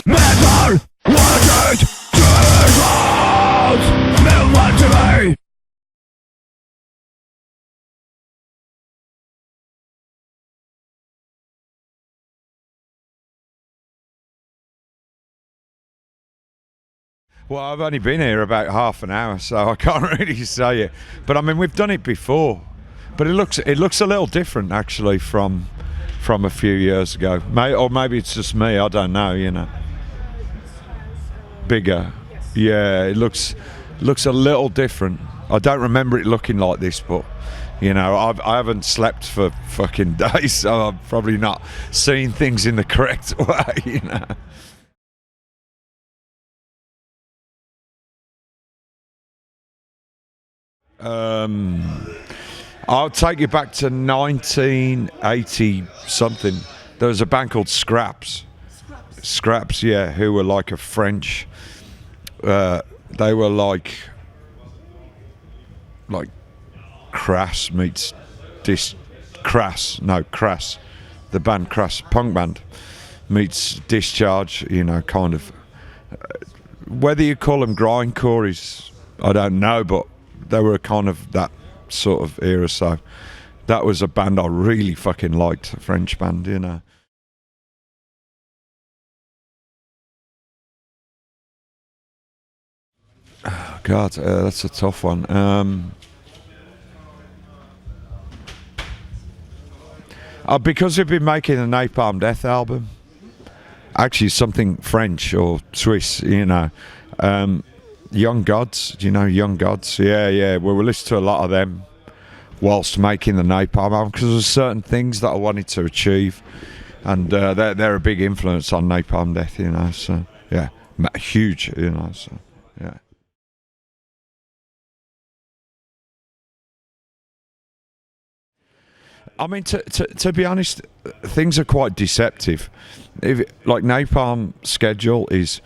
Metal! What it turns metal to me! Well, I've only been here about half an hour, so I can't really say it. But I mean, we've done it before, but it looks a little different actually from a few years ago. Or maybe it's just me. I don't know. You know, bigger. Yeah, it looks a little different. I don't remember it looking like this, but you know, I haven't slept for fucking days, so I'm probably not seeing things in the correct way. You know. I'll take you back to 1980 something. There was a band called Scraps, yeah, who were like a French. They were like Crass meets Crass. The band Crass, punk band meets Discharge. You know, kind of. Whether you call them grindcore is, I don't know, but they were kind of that sort of era, so that was a band I really fucking liked, a French band, you know. Oh, God, that's a tough one. Because we've been making a Napalm Death album, actually something French or Swiss, you know. Young Gods, do you know Young Gods? Yeah. Well, we listened to a lot of them whilst making the Napalm album because there's certain things that I wanted to achieve, and they're a big influence on Napalm Death, you know. So yeah, huge, you know. So yeah. I mean, to be honest, things are quite deceptive. Like Napalm schedule is,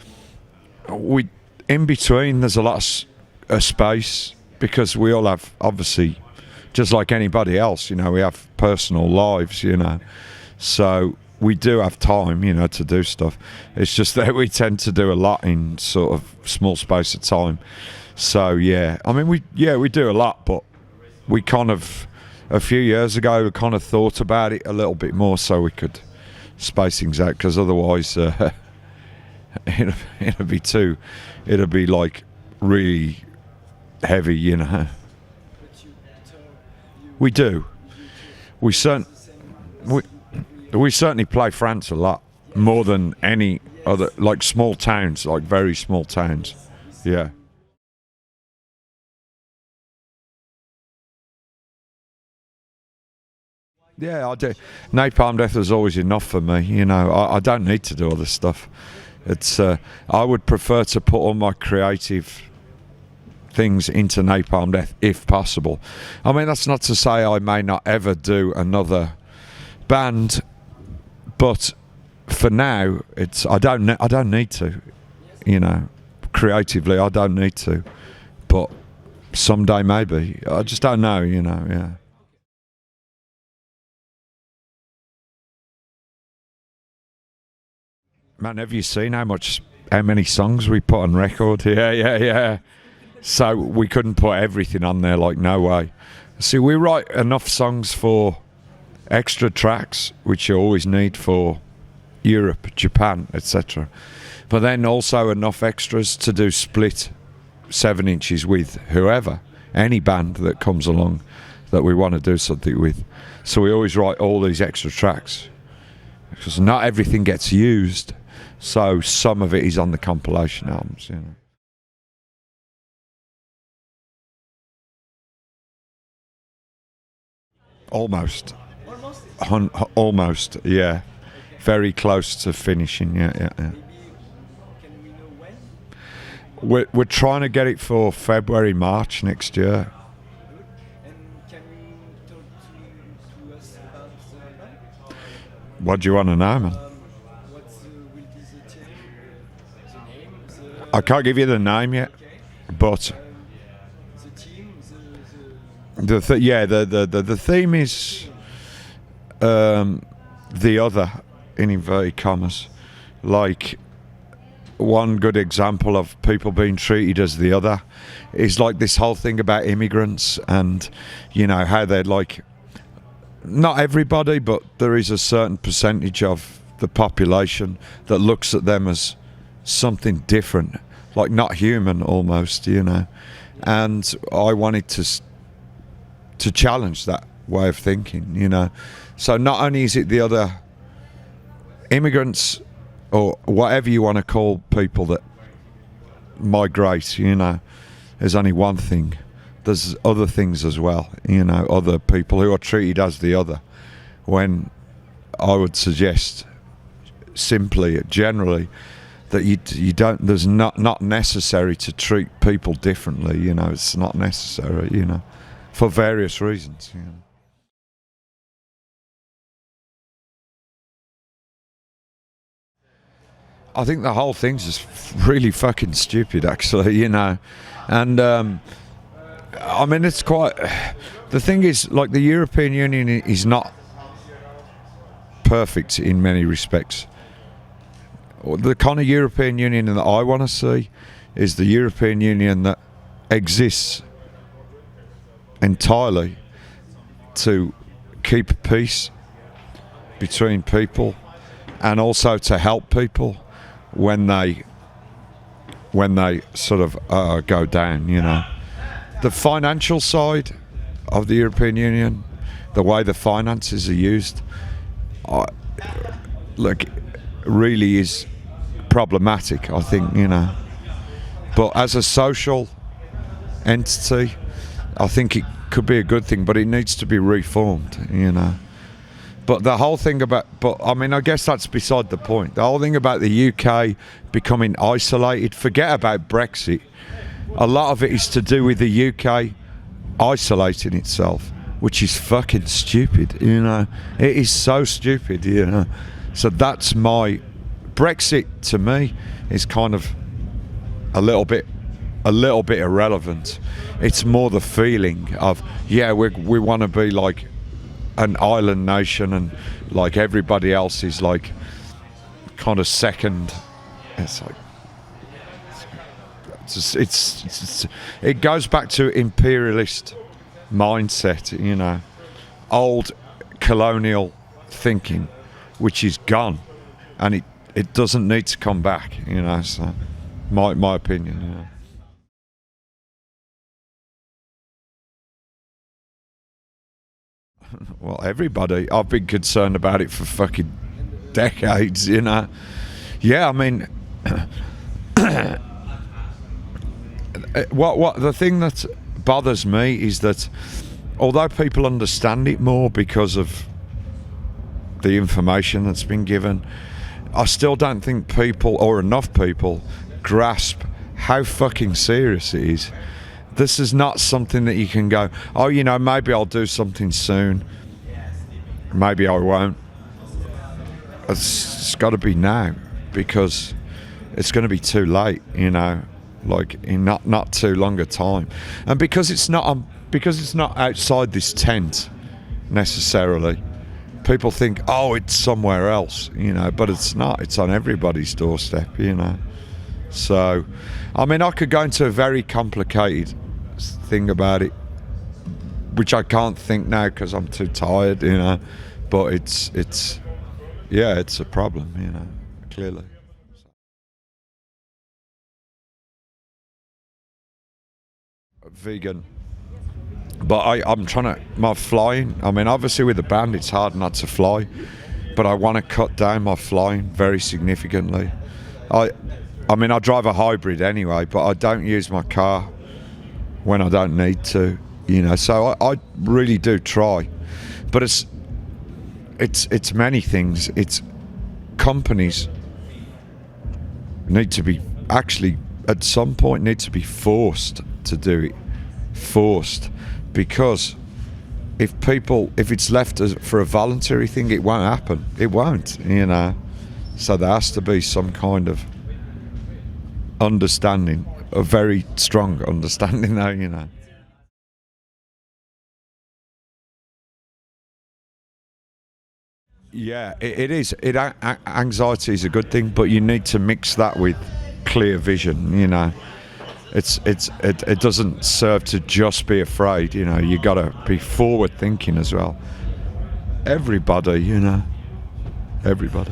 in between there's a lot of space because we all have, obviously, just like anybody else, you know, we have personal lives, you know, so we do have time, you know, to do stuff. It's just that we tend to do a lot in sort of small space of time. So yeah, I mean, we do a lot, but we kind of, a few years ago, we kind of thought about it a little bit more so we could space things out, because otherwise it'd be like really heavy, you know. We do. We certainly play France a lot, more than any other, like small towns, like very small towns. Yeah. Yeah, I do. Napalm Death was always enough for me, you know. I don't need to do all this stuff. It's I would prefer to put all my creative things into Napalm Death if possible. I mean, that's not to say I may not ever do another band, but for now, I don't need to, you know. Creatively, I don't need to, but someday maybe. I just don't know, you know. Yeah. Man, have you seen how many songs we put on record? Yeah. So we couldn't put everything on there, like, no way. See, we write enough songs for extra tracks, which you always need for Europe, Japan, etc. But then also enough extras to do split 7 inches with whoever, any band that comes along that we want to do something with. So we always write all these extra tracks, because not everything gets used. So some of it is on the compilation albums, you know. Almost. Almost, yeah. Very close to finishing, yeah. We're trying to get it for February, March next year. What do you want to know, man? I can't give you the name yet, but the theme is the other, in inverted commas, like one good example of people being treated as the other is like this whole thing about immigrants, and you know how they're like, not everybody, but there is a certain percentage of the population that looks at them as something different, like not human almost, you know. And I wanted to challenge that way of thinking, you know. So not only is it the other immigrants, or whatever you want to call people that migrate, you know, there's only one thing. There's other things as well, you know, other people who are treated as the other, when I would suggest simply, generally, that you don't, there's not necessary to treat people differently, you know. It's not necessary, you know, for various reasons, you know. I think the whole thing's just really fucking stupid, actually, you know. And I mean, it's quite, the thing is, like, the European Union is not perfect in many respects. The kind of European Union that I want to see is the European Union that exists entirely to keep peace between people, and also to help people when they sort of go down, you know. The financial side of the European Union, the way the finances are used, look, really is problematic, I think, you know. But as a social entity, I think it could be a good thing, but it needs to be reformed, you know. But the whole thing about, but I mean, I guess that's beside the point. The whole thing about the UK becoming isolated, forget about Brexit. A lot of it is to do with the UK isolating itself, which is fucking stupid, you know. It is so stupid, you know. So that's my, Brexit to me is kind of a little bit irrelevant. It's more the feeling of, yeah, we want to be like an island nation, and like everybody else is like kind of second. It's like it goes back to imperialist mindset, you know, old colonial thinking, which is gone, and it doesn't need to come back, you know. So my opinion, you know. Well, everybody. I've been concerned about it for fucking decades, you know. Yeah, I mean, what the thing that bothers me is that although people understand it more because of the information that's been given, I still don't think people, or enough people, grasp how fucking serious it is. This is not something that you can go, oh, you know, maybe I'll do something soon. Maybe I won't. It's got to be now, because it's going to be too late, you know, like in not too long a time. And because it's not outside this tent necessarily, people think, oh, it's somewhere else, you know, but it's not. It's on everybody's doorstep, you know. So, I mean, I could go into a very complicated thing about it, which I can't think now because I'm too tired, you know. But it's yeah, it's a problem, you know, clearly. Vegan, but I'm trying to, my flying, I mean, obviously with the band it's hard not to fly, but I want to cut down my flying very significantly. I mean, I drive a hybrid anyway, but I don't use my car when I don't need to, you know. So I really do try, but it's many things. It's companies need to be, actually at some point need to be forced to do it, because if it's left for a voluntary thing, it won't happen. It won't, you know. So there has to be some kind of understanding, a very strong understanding though, you know. Yeah, it is. Anxiety is a good thing, but you need to mix that with clear vision, you know. It doesn't serve to just be afraid, you know. You got to be forward thinking as well. Everybody, you know, everybody.